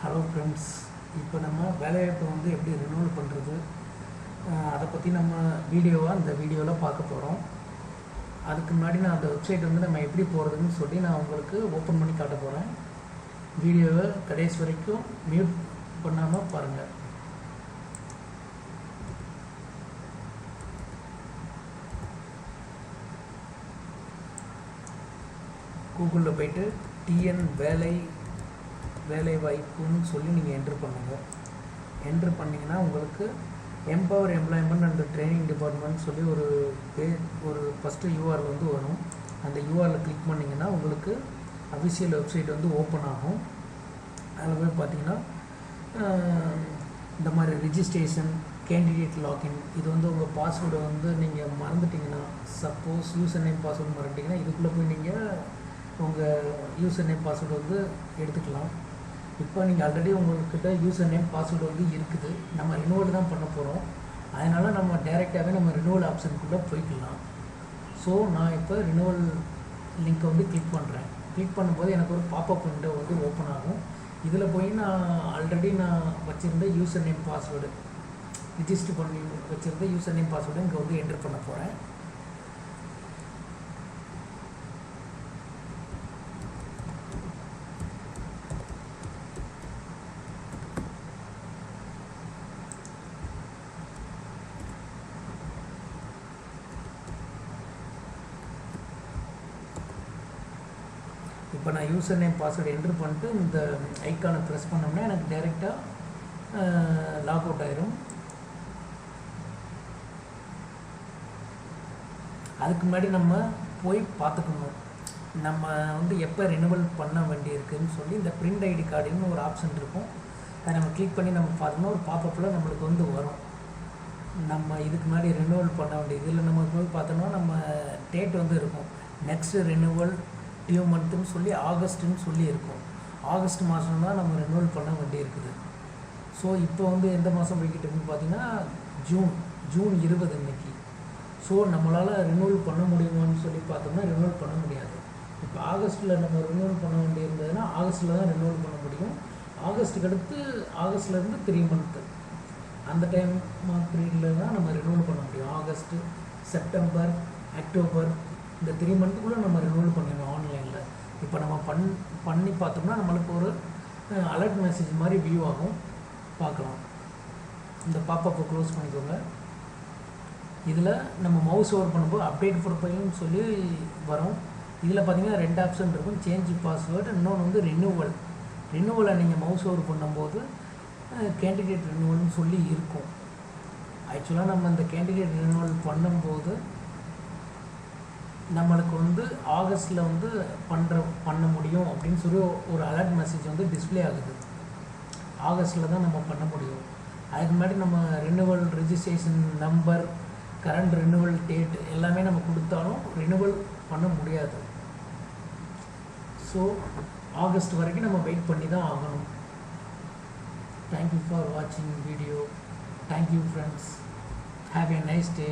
Hello friends, இப்போ நம்ம வேலைவாய்ப்பை வந்து எப்படி ரினியூவல் பண்ணுறது அதை பற்றி நம்ம இந்த வீடியோவில் பார்க்க போகிறோம். அதுக்கு முன்னாடி நான் அந்த வெப்சைட் வந்து நம்ம எப்படி போகிறதுன்னு சொல்லி நான் உங்களுக்கு ஓப்பன் பண்ணி காட்ட போகிறேன். வீடியோவை கடைசி வரைக்கும் மியூட் பண்ணாமல் பாருங்கள். கூகுளில் போய்ட்டு டிஎன் வேலைவாய்ப்புன்னு சொல்லி நீங்கள் என்ட்ரு பண்ணுங்கள். என்ட்ரு பண்ணிங்கன்னா உங்களுக்கு empower employment and training department சொல்லி ஒரு ஃபஸ்ட்டு யூஆரில் வந்து வரும். அந்த யூஆரில் கிளிக் பண்ணிங்கன்னா உங்களுக்கு அஃபிஷியல் வெப்சைட் வந்து ஓப்பன் ஆகும். அதில் போய் பார்த்தீங்கன்னா இந்த மாதிரி ரிஜிஸ்ட்ரேஷன், கேண்டிடேட் லாகின், இது வந்து உங்கள் பாஸ்வேர்டை வந்து நீங்கள் மறந்துட்டிங்கன்னா, சப்போஸ் யூசர் நேம் பாஸ்வேர்டு மறந்துட்டிங்கன்னா இதுக்குள்ளே போய் நீங்கள் உங்கள் யூசர் நேம் பாஸ்வேர்டு வந்து எடுத்துக்கலாம். இப்போ நீங்கள் ஆல்ரெடி உங்கள்கிட்ட யூசர் நேம் பாஸ்வேர்டு வந்து இருக்குது. நம்ம ரினியூவல் தான் பண்ண போகிறோம். அதனால் நம்ம டைரெக்டாகவே நம்ம ரினியூவல் ஆப்ஷனுக்குள்ளே போய்க்கலாம். ஸோ நான் இப்போ ரினியூவல் லிங்க்கை வந்து கிளிக் பண்ணுறேன். கிளிக் பண்ணும்போது எனக்கு ஒரு பாப்அப் விண்டோ வந்து ஓப்பன் ஆகும். இதில் போய் நான் ஆல்ரெடி வச்சுருந்த யூசர் நேம் பாஸ்வேர்டு, ரிஜிஸ்டர் பண்ணி வச்சுருந்த யூசர் நேம் பாஸ்வேர்டு இங்கே வந்து என்டர் பண்ண போகிறேன். இப்போ நான் யூசர் நேம் பாஸ்வேர்டு என்ட்ரு பண்ணிட்டு இந்த ஐக்கானை ப்ரெஸ் பண்ணோம்னா எனக்கு டைரெக்டாக லாக் அவுட் ஆயிரும். அதுக்கு முன்னாடி நம்ம போய் பார்த்துக்கணும் நம்ம வந்து எப்போ ரினியூவல் பண்ண வேண்டியிருக்குன்னு சொல்லி. இந்த பிரிண்ட் ஐடி கார்டுன்னு ஒரு ஆப்ஷன் இருக்கும். அதை நம்ம கிளிக் பண்ணி நம்ம பார்த்தோம்னா ஒரு பாப்பப்பில் நம்மளுக்கு வந்து வரும். நம்ம இதுக்கு முன்னாடி ரினியூவல் பண்ண வேண்டியது இதில் நம்ம போய் பார்த்தோம்னா நம்ம டேட் வந்து இருக்கும். நெக்ஸ்ட்டு ரினியூவல் டியூ மந்த்துன்னு சொல்லி ஆகஸ்ட்டுன்னு சொல்லி இருக்கும். ஆகஸ்ட் மாதம் தான் நம்ம ரினியூவல் பண்ண வேண்டியிருக்குது. ஸோ இப்போ வந்து எந்த மாதம் போய்கிட்டு இருக்குன்னு பார்த்தீங்கன்னா ஜூன் 20 இன்னைக்கு. ஸோ நம்மளால் ரினியூவல் பண்ண முடியுமான்னு சொல்லி பார்த்தோம்னா ரினியூவல் பண்ண முடியாது. இப்போ ஆகஸ்ட்டில் நம்ம ரினியூவல் பண்ண வேண்டியிருந்ததுன்னா ஆகஸ்ட்டில் தான் ரினியூவல் பண்ண முடியும். ஆகஸ்ட்டுக்கு அடுத்து ஆகஸ்ட்லேருந்து 3 மந்த்து அந்த டைம் பீரியடில் தான் நம்ம ரினியூவல் பண்ண முடியும். ஆகஸ்ட்டு, செப்டம்பர், அக்டோபர், இந்த 3 மந்த்துக்குள்ளே நம்ம ரினியூவல் பண்ணிடணும் ஆன்லைனில். இப்போ நம்ம பண்ணி பார்த்தோம்னா நம்மளுக்கு ஒரு அலர்ட் மெசேஜ் மாதிரி வியூ ஆகும், பார்க்கலாம். இந்த பாப்பப்பை க்ளோஸ் பண்ணிக்கோங்க. இதில் நம்ம மவுஸ் ஓவர் பண்ணும்போது அப்டேட் ப்ரொஃபைல்னு சொல்லி வரும். இதில் பார்த்திங்கன்னா 2 ஆப்ஷன் இருக்கும், சேஞ்ச் பாஸ்வேர்டு, இன்னொன்று வந்து ரினியூவலை நீங்கள் மவுஸ் ஓவர் பண்ணும்போது கேண்டிடேட் ரினியூவல்னு சொல்லி இருக்கும். ஆக்சுவலாக நம்ம இந்த கேண்டிடேட் ரினியூவல் பண்ணும்போது நம்மளுக்கு வந்து ஆகஸ்ட்டில் வந்து பண்ண முடியும் அப்படின்னு சொல்லி ஒரு அலர்ட் மெசேஜ் வந்து டிஸ்பிளே ஆகுது. ஆகஸ்ட்டில் தான் நம்ம பண்ண முடியும். அதுக்கு முன்னாடி நம்ம renewal registration number, current renewal date எல்லாமே நம்ம கொடுத்தாலும் ரினியூவல் பண்ண முடியாது. ஸோ ஆகஸ்ட் வரைக்கும் நம்ம வெயிட் பண்ணி தான் ஆகணும். தேங்க்யூ ஃபார் வாட்சிங் video. Thank you friends. Have a nice day.